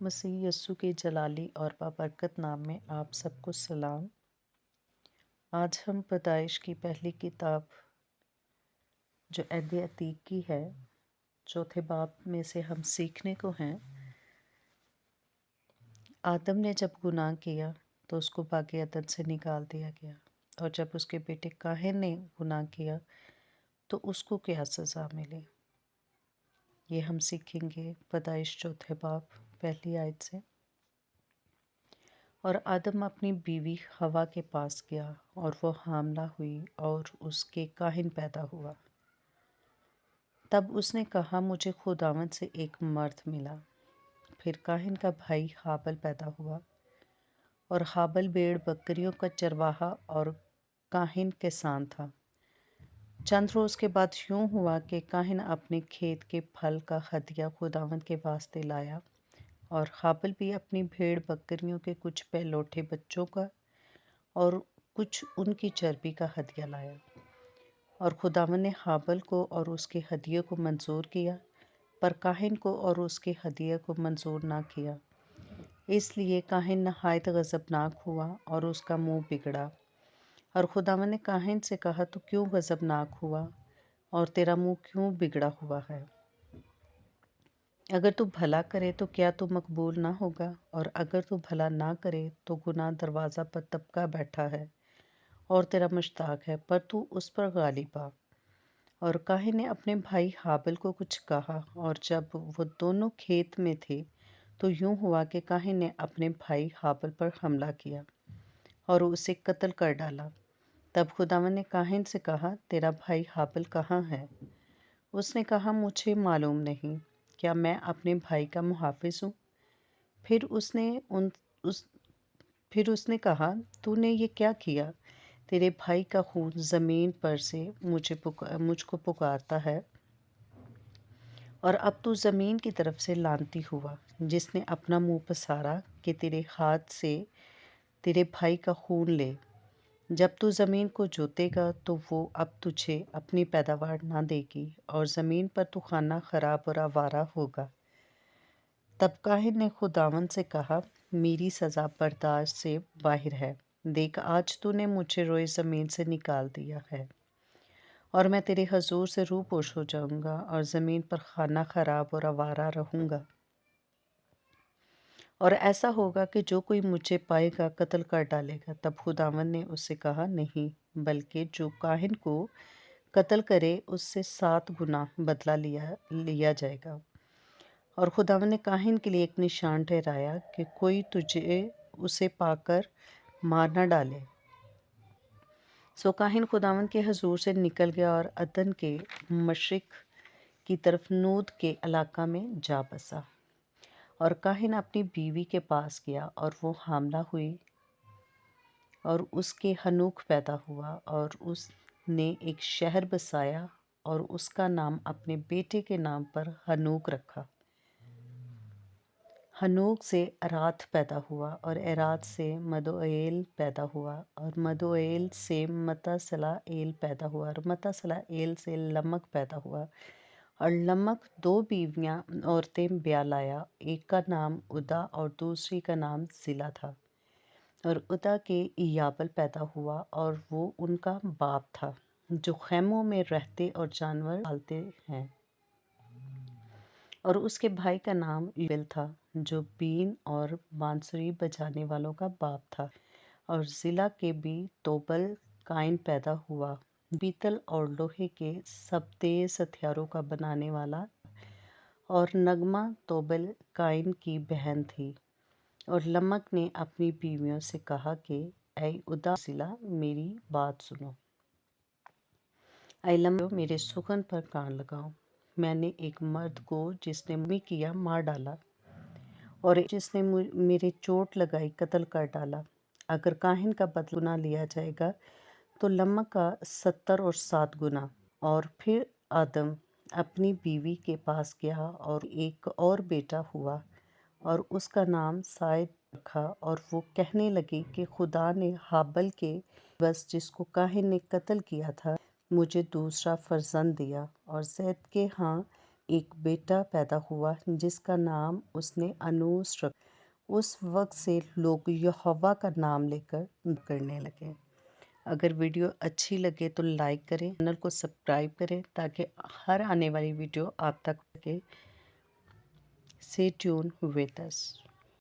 मसीह यस्सु के जलाली और बाबरकत नाम में आप सबको सलाम। आज हम पैदाइश की पहली किताब जो अहद अतीक की है, चौथे बाब में से हम सीखने को हैं। आदम ने जब गुनाह किया तो उसको बागे अदन से निकाल दिया गया, और जब उसके बेटे काहिन ने गुनाह किया तो उसको क्या सज़ा मिली, ये हम सीखेंगे पैदाइश चौथे बाब पहली आयत से। और आदम अपनी बीवी हवा के पास गया और वो हामला हुई और उसके काहिन पैदा हुआ। तब उसने कहा, मुझे खुदावंद से एक मर्द मिला। फिर काहिन का भाई हाबल पैदा हुआ, और हाबल भेड़ बकरियों का चरवाहा और काहिन किसान था। चंद रोज़ के बाद यूं हुआ कि काहिन अपने खेत के फल का हदिया खुदावंद के वास्ते लाया, और हाबल भी अपनी भेड़ बकरियों के कुछ पहलौठे बच्चों का और कुछ उनकी चर्बी का हदिया लाया। और खुदावंद ने हाबल को और उसके हदिये को मंजूर किया, पर काहिन को और उसके हदिये को मंजूर ना किया। इसलिए काहिन नहायत गज़बनाक हुआ और उसका मुंह बिगड़ा। और खुदावंद ने काहिन से कहा, तो क्यों गज़बनाक हुआ और तेरा मुंह क्यों बिगड़ा हुआ है? अगर तू भला करे तो क्या तू मकबूल ना होगा, और अगर तू भला ना करे तो गुनाह दरवाज़ा पर तबका बैठा है और तेरा मुश्ताक है, पर तू उस पर गालिब आ। और काहिन ने अपने भाई हाबिल को कुछ कहा, और जब वो दोनों खेत में थे तो यूं हुआ कि काहिन ने अपने भाई हाबिल पर हमला किया और उसे कत्ल कर डाला। तब खुदावंद ने काहिन से कहा, तेरा भाई हाबिल कहाँ है? उसने कहा, मुझे मालूम नहीं, क्या मैं अपने भाई का मुहाफिज हूँ? फिर उसने कहा, तूने ये क्या किया? तेरे भाई का खून ज़मीन पर से मुझको पुकारता है, और अब तू ज़मीन की तरफ से लानती हुआ, जिसने अपना मुंह पसारा कि तेरे हाथ से तेरे भाई का खून ले। जब तू ज़मीन को जोतेगा तो वो अब तुझे अपनी पैदावार ना देगी, और ज़मीन पर तू खाना खराब और आवारा होगा। तब काहिन ने खुदावंद से कहा, मेरी सज़ा बर्दाश्त से बाहर है। देख, आज तूने मुझे रोए ज़मीन से निकाल दिया है, और मैं तेरे हजूर से रूपोश हो जाऊंगा और ज़मीन पर खाना खराब और आवारा रहूंगा। और ऐसा होगा कि जो कोई मुझे पाएगा कत्ल कर डालेगा। तब खुदावंद ने उससे कहा, नहीं, बल्कि जो काहिन को कत्ल करे उससे 7 गुना बदला लिया जाएगा। और खुदावंद ने काहिन के लिए एक निशान ठहराया कि कोई तुझे उसे पाकर मार न डाले। सो काहिन खुदावंद के हजूर से निकल गया और अदन के मशरिक की तरफ नूद के इलाका में जा बसा। और काहिन अपनी बीवी के पास गया, और वो हामला हुई और उसके हनूक पैदा हुआ, और उसने एक शहर बसाया और उसका नाम अपने बेटे के नाम पर हनूक रखा। हनूक से अरात पैदा हुआ, और अरात से मदोएल पैदा हुआ, और मदोएल से मतसलाएल पैदा हुआ, और मतसलाएल से लमक पैदा हुआ। और लमक 2 बीवियाँ औरतें ब्याह लाया, एक का नाम उदा और दूसरी का नाम जिला था। और उदा के याबल पैदा हुआ, और वो उनका बाप था, जो खैमों में रहते और जानवर पालते हैं। और उसके भाई का नाम यूबेल था, जो बीन और बांसुरी बजाने वालों का बाप था। और जिला के भी तोबल काइन पैदा हुआ, पीतल और लोहे के सब तेज हथियारों का बनाने वाला। और नगमा तोबल काइन की बहन थी। और लमक ने अपनी बीवियों से कहा कि ऐ उदा जिला, मेरी बात सुनो। ऐ लमक, मेरे सुगन पर कान लगाओ। मैंने एक मर्द को जिसने मी किया मार डाला, और जिसने मेरे चोट लगाई कत्ल कर डाला। अगर काहिन का बदला लिया जाएगा तो लमक का 70 और 7 गुना। और फिर आदम अपनी बीवी के पास गया, और एक और बेटा हुआ, और उसका नाम साइद रखा। और वो कहने लगी कि खुदा ने हाबल के बस जिसको काहिन ने कत्ल किया था, मुझे दूसरा फर्जंद दिया। और जैद के हाँ ایک بیٹا پیدا ہوا جس کا نام اس نے انوس رکھا۔ اس وقت سے لوگ یہوہ کا نام لے کر کرنے لگے۔ اگر ویڈیو اچھی لگے تو لائک کریں، چینل کو سبسکرائب کریں تاکہ ہر آنے والی ویڈیو آپ تک پہنچے۔ Stay tuned with us.